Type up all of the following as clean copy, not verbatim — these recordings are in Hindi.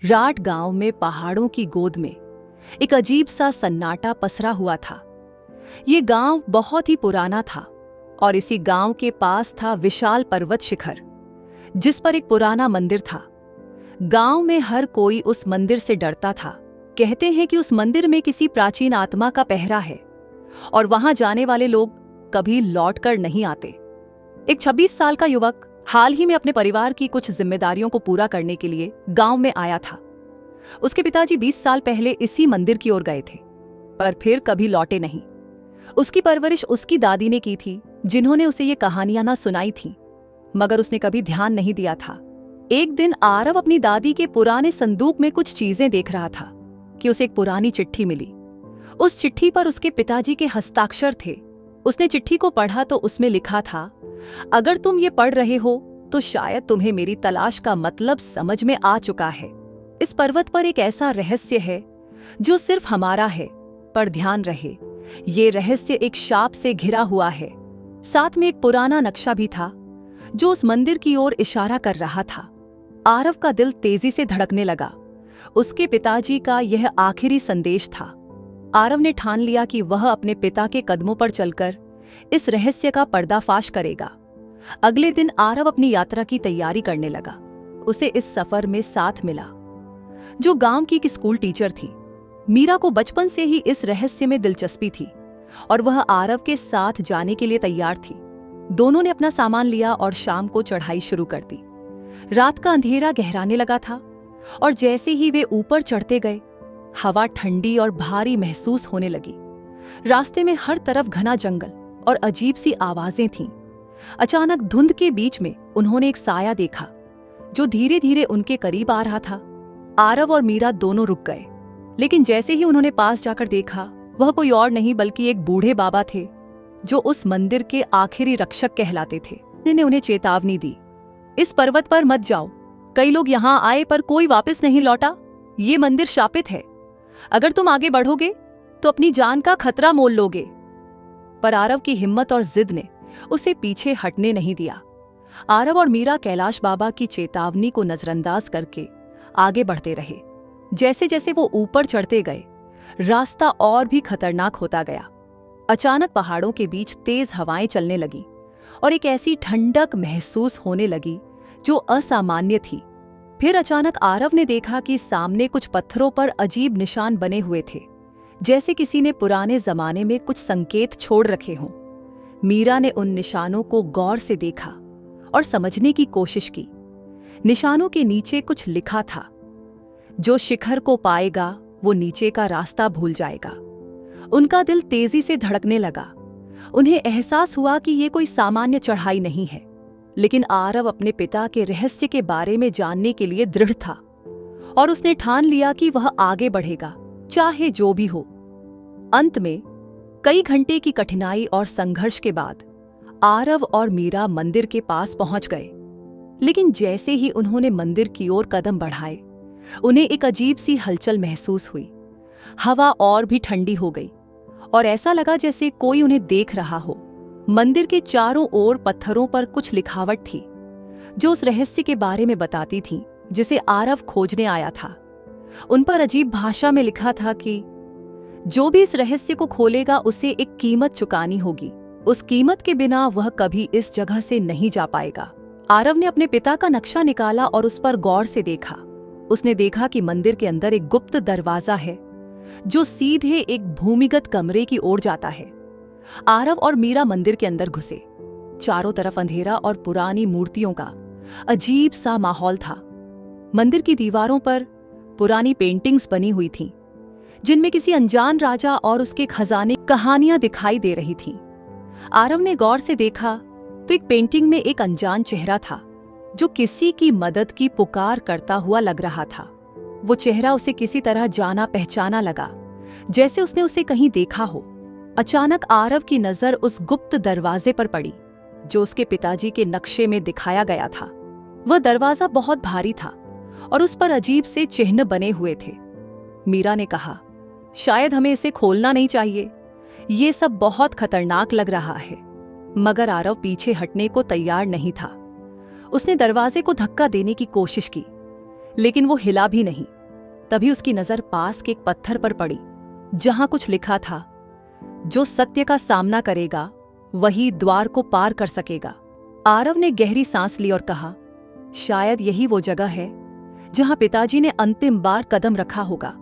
राट गांव में पहाड़ों की गोद में एक अजीब सा सन्नाटा पसरा हुआ था। ये गांव बहुत ही पुराना था और इसी गांव के पास था विशाल पर्वत शिखर, जिस पर एक पुराना मंदिर था। गांव में हर कोई उस मंदिर से डरता था। कहते हैं कि उस मंदिर में किसी प्राचीन आत्मा का पहरा है और वहां जाने वाले लोग कभी लौटकर नहीं आते। एक 26 साल का युवक हाल ही में अपने परिवार की कुछ जिम्मेदारियों को पूरा करने के लिए गांव में आया था। उसके पिताजी 20 साल पहले इसी मंदिर की ओर गए थे, पर फिर कभी लौटे नहीं। उसकी परवरिश उसकी दादी ने की थी, जिन्होंने उसे ये कहानियां ना सुनाई थीं, मगर उसने कभी ध्यान नहीं दिया था। एक दिन आरव अपनी दादी के पुराने संदूक में कुछ चीजें देख रहा था कि उसे एक पुरानी चिट्ठी मिली। उस चिट्ठी पर उसके पिताजी के हस्ताक्षर थे। उसने चिट्ठी को पढ़ा तो उसमें लिखा था, अगर तुम ये पढ़ रहे हो तो शायद तुम्हें मेरी तलाश का मतलब समझ में आ चुका है। इस पर्वत पर एक ऐसा रहस्य है जो सिर्फ हमारा है, पर ध्यान रहे, ये रहस्य एक शाप से घिरा हुआ है। साथ में एक पुराना नक्शा भी था जो उस मंदिर की ओर इशारा कर रहा था। आरव का दिल तेजी से धड़कने लगा। उसके पिताजी का यह आखिरी संदेश था। आरव ने ठान लिया कि वह अपने पिता के कदमों पर चलकर इस रहस्य का पर्दाफाश करेगा। अगले दिन आरव अपनी यात्रा की तैयारी करने लगा। उसे इस सफर में साथ मिला जो गांव की एक स्कूल टीचर थी। मीरा को बचपन से ही इस रहस्य में दिलचस्पी थी और वह आरव के साथ जाने के लिए तैयार थी। दोनों ने अपना सामान लिया और शाम को चढ़ाई शुरू कर दी। रात का अंधेरा गहराने लगा था और जैसे ही वे ऊपर चढ़ते गए, हवा ठंडी और भारी महसूस होने लगी। रास्ते में हर तरफ घना जंगल और अजीब सी आवाजें थीं। अचानक धुंध के बीच में उन्होंने एक साया देखा जो धीरे धीरे उनके करीब आ रहा था। आरव और मीरा दोनों रुक गए, लेकिन जैसे ही उन्होंने पास जाकर देखा, वह कोई और नहीं बल्कि एक बूढ़े बाबा थे जो उस मंदिर के आखिरी रक्षक कहलाते थे। उन्होंने उन्हें चेतावनी दी, इस पर्वत पर मत जाओ। कई लोग यहाँ आए पर कोई वापस नहीं लौटा। ये मंदिर शापित है। अगर तुम आगे बढ़ोगे तो अपनी जान का खतरा मोल लोगे। पर आरव की हिम्मत और जिद ने उसे पीछे हटने नहीं दिया। आरव और मीरा कैलाश बाबा की चेतावनी को नजरअंदाज करके आगे बढ़ते रहे। जैसे जैसे वो ऊपर चढ़ते गए, रास्ता और भी खतरनाक होता गया। अचानक पहाड़ों के बीच तेज हवाएं चलने लगी और एक ऐसी ठंडक महसूस होने लगी जो असामान्य थी। फिर अचानक आरव ने देखा कि सामने कुछ पत्थरों पर अजीब निशान बने हुए थे, जैसे किसी ने पुराने जमाने में कुछ संकेत छोड़ रखे हों। मीरा ने उन निशानों को गौर से देखा और समझने की कोशिश की। निशानों के नीचे कुछ लिखा था, जो शिखर को पाएगा वो नीचे का रास्ता भूल जाएगा। उनका दिल तेजी से धड़कने लगा। उन्हें एहसास हुआ कि ये कोई सामान्य चढ़ाई नहीं है, लेकिन आरव अपने पिता के रहस्य के बारे में जानने के लिए दृढ़ था और उसने ठान लिया कि वह आगे बढ़ेगा, चाहे जो भी हो। अंत में कई घंटे की कठिनाई और संघर्ष के बाद आरव और मीरा मंदिर के पास पहुंच गए। लेकिन जैसे ही उन्होंने मंदिर की ओर कदम बढ़ाए, उन्हें एक अजीब सी हलचल महसूस हुई। हवा और भी ठंडी हो गई और ऐसा लगा जैसे कोई उन्हें देख रहा हो। मंदिर के चारों ओर पत्थरों पर कुछ लिखावट थी जो उस रहस्य के बारे में बताती थी जिसे आरव खोजने आया था। उन पर अजीब भाषा में लिखा था कि जो भी इस रहस्य को खोलेगा उसे एक कीमत चुकानी होगी। उस कीमत के बिना वह कभी इस जगह से नहीं जा पाएगा। आरव ने अपने पिता का नक्शा निकाला और उस पर गौर से देखा। उसने देखा कि मंदिर के अंदर एक गुप्त दरवाजा है जो सीधे एक भूमिगत कमरे की ओर जाता है। आरव और मीरा मंदिर के अंदर घुसे। चारों तरफ अंधेरा और पुरानी मूर्तियों का अजीब सा माहौल था। मंदिर की दीवारों पर पुरानी पेंटिंग्स बनी हुई थीं, जिनमें किसी अनजान राजा और उसके खजाने कहानियां दिखाई दे रही थीं। आरव ने गौर से देखा तो एक पेंटिंग में एक अनजान चेहरा था जो किसी की मदद की पुकार करता हुआ लग रहा था। वो चेहरा उसे किसी तरह जाना पहचाना लगा, जैसे उसने उसे कहीं देखा हो। अचानक आरव की नजर उस गुप्त दरवाजे पर पड़ी जो उसके पिताजी के नक्शे में दिखाया गया था। वह दरवाजा बहुत भारी था और उस पर अजीब से चिन्ह बने हुए थे। मीरा ने कहा, शायद हमें इसे खोलना नहीं चाहिए, ये सब बहुत खतरनाक लग रहा है। मगर आरव पीछे हटने को तैयार नहीं था। उसने दरवाजे को धक्का देने की कोशिश की, लेकिन वो हिला भी नहीं। तभी उसकी नजर पास के एक पत्थर पर पड़ी, जहां कुछ लिखा था, जो सत्य का सामना करेगा वही द्वार को पार कर सकेगा। आरव ने गहरी सांस ली और कहा, शायद यही वो जगह है जहां पिताजी ने अंतिम बार कदम रखा होगा।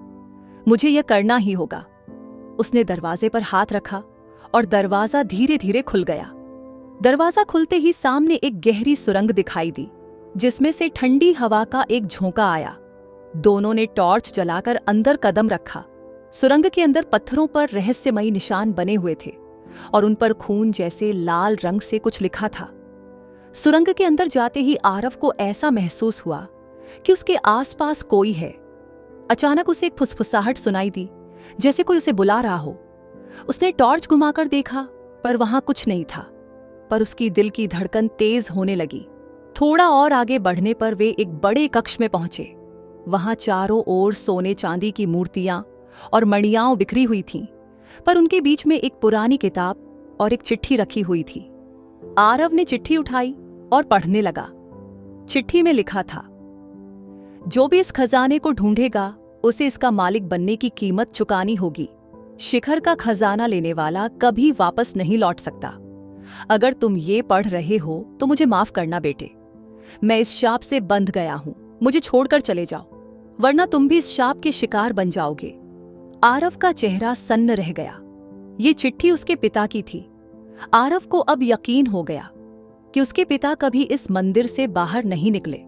मुझे यह करना ही होगा। उसने दरवाजे पर हाथ रखा और दरवाजा धीरे धीरे खुल गया। दरवाजा खुलते ही सामने एक गहरी सुरंग दिखाई दी, जिसमें से ठंडी हवा का एक झोंका आया। दोनों ने टॉर्च जलाकर अंदर कदम रखा। सुरंग के अंदर पत्थरों पर रहस्यमयी निशान बने हुए थे और उन पर खून जैसे लाल रंग से कुछ लिखा था। सुरंग के अंदर जाते ही आरव को ऐसा महसूस हुआ कि उसके आसपास कोई है। अचानक उसे एक फुसफुसाहट सुनाई दी, जैसे कोई उसे बुला रहा हो। उसने टॉर्च घुमाकर देखा, पर वहां कुछ नहीं था। पर उसकी दिल की धड़कन तेज होने लगी। थोड़ा और आगे बढ़ने पर वे एक बड़े कक्ष में पहुंचे। वहां चारों ओर सोने चांदी की मूर्तियां और मणियां बिखरी हुई थीं, पर उनके बीच में एक पुरानी किताब और एक चिट्ठी रखी हुई थी। आरव ने चिट्ठी उठाई और पढ़ने लगा। चिट्ठी में लिखा था, जो भी इस खजाने को ढूंढेगा उसे इसका मालिक बनने की कीमत चुकानी होगी। शिखर का खजाना लेने वाला कभी वापस नहीं लौट सकता। अगर तुम ये पढ़ रहे हो तो मुझे माफ करना बेटे। मैं इस शाप से बंध गया हूं। मुझे छोड़कर चले जाओ, वरना तुम भी इस शाप के शिकार बन जाओगे। आरव का चेहरा सन्न रह गया। ये चिट्ठी उसके पिता की थी। आरव को अब यकीन हो गया कि उसके पिता कभी इस मंदिर से बाहर नहीं निकले।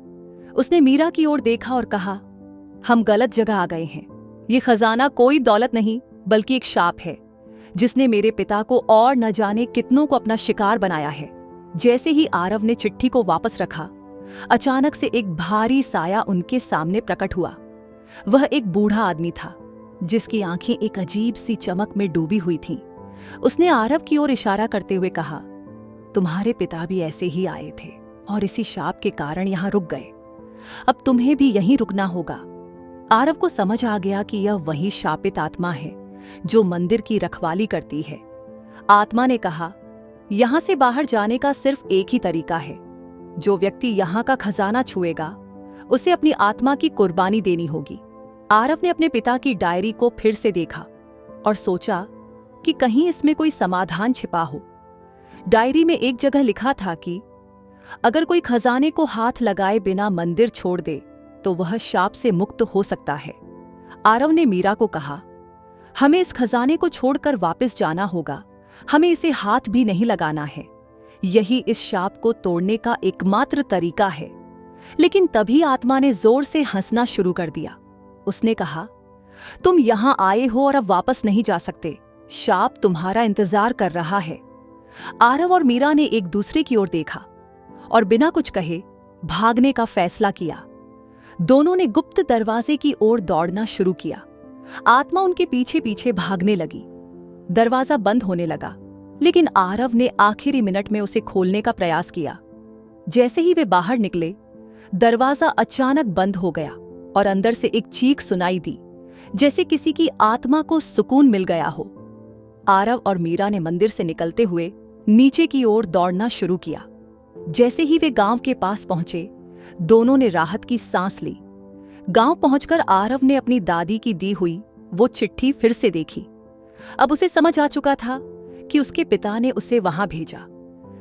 उसने मीरा की ओर देखा और कहा, हम गलत जगह आ गए हैं। ये खजाना कोई दौलत नहीं, बल्कि एक शाप है, जिसने मेरे पिता को और न जाने कितनों को अपना शिकार बनाया है। जैसे ही आरव ने चिट्ठी को वापस रखा, अचानक से एक भारी साया उनके सामने प्रकट हुआ। वह एक बूढ़ा आदमी था, जिसकी आंखें एक अजीब सी चमक में डूबी हुई थीं। उसने आरव की ओर इशारा करते हुए कहा, तुम्हारे पिता भी ऐसे ही आए थे और इसी शाप के कारण यहां रुक गए। अब तुम्हें भी यहीं रुकना होगा। आरव को समझ आ गया कि यह वही शापित आत्मा है जो मंदिर की रखवाली करती है। आत्मा ने कहा, यहां से बाहर जाने का सिर्फ एक ही तरीका है। जो व्यक्ति यहां का खजाना छुएगा उसे अपनी आत्मा की कुर्बानी देनी होगी। आरव ने अपने पिता की डायरी को फिर से देखा और सोचा कि कहीं इसमें कोई समाधान छिपा हो। डायरी में एक जगह लिखा था कि अगर कोई खजाने को हाथ लगाए बिना मंदिर छोड़ दे तो वह शाप से मुक्त हो सकता है। आरव ने मीरा को कहा, हमें इस खजाने को छोड़कर वापस जाना होगा। हमें इसे हाथ भी नहीं लगाना है। यही इस शाप को तोड़ने का एकमात्र तरीका है। लेकिन तभी आत्मा ने जोर से हंसना शुरू कर दिया। उसने कहा, तुम यहां आए हो और अब वापस नहीं जा सकते। शाप तुम्हारा इंतजार कर रहा है। आरव और मीरा ने एक दूसरे की ओर देखा और बिना कुछ कहे भागने का फैसला किया। दोनों ने गुप्त दरवाजे की ओर दौड़ना शुरू किया। आत्मा उनके पीछे पीछे भागने लगी। दरवाजा बंद होने लगा, लेकिन आरव ने आखिरी मिनट में उसे खोलने का प्रयास किया। जैसे ही वे बाहर निकले, दरवाजा अचानक बंद हो गया और अंदर से एक चीख सुनाई दी, जैसे किसी की आत्मा को सुकून मिल गया हो। आरव और मीरा ने मंदिर से निकलते हुए नीचे की ओर दौड़ना शुरू किया। जैसे ही वे गांव के पास पहुंचे, दोनों ने राहत की सांस ली। गांव पहुंचकर आरव ने अपनी दादी की दी हुई वो चिट्ठी फिर से देखी। अब उसे समझ आ चुका था कि उसके पिता ने उसे वहां भेजा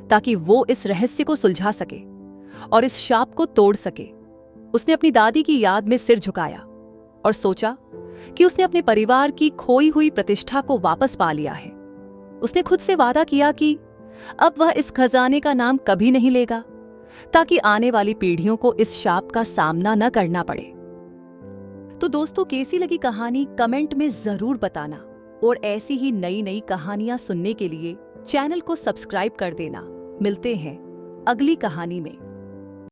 ताकि वो इस रहस्य को सुलझा सके और इस शाप को तोड़ सके। उसने अपनी दादी की याद में सिर झुकाया और सोचा कि उसने अपने परिवार की खोई हुई प्रतिष्ठा को वापस पा लिया है। उसने खुद से वादा किया कि अब वह इस खजाने का नाम कभी नहीं लेगा, ताकि आने वाली पीढ़ियों को इस शाप का सामना न करना पड़े। तो दोस्तों, कैसी लगी कहानी कमेंट में जरूर बताना और ऐसी ही नई नई कहानियां सुनने के लिए चैनल को सब्सक्राइब कर देना। मिलते हैं अगली कहानी में।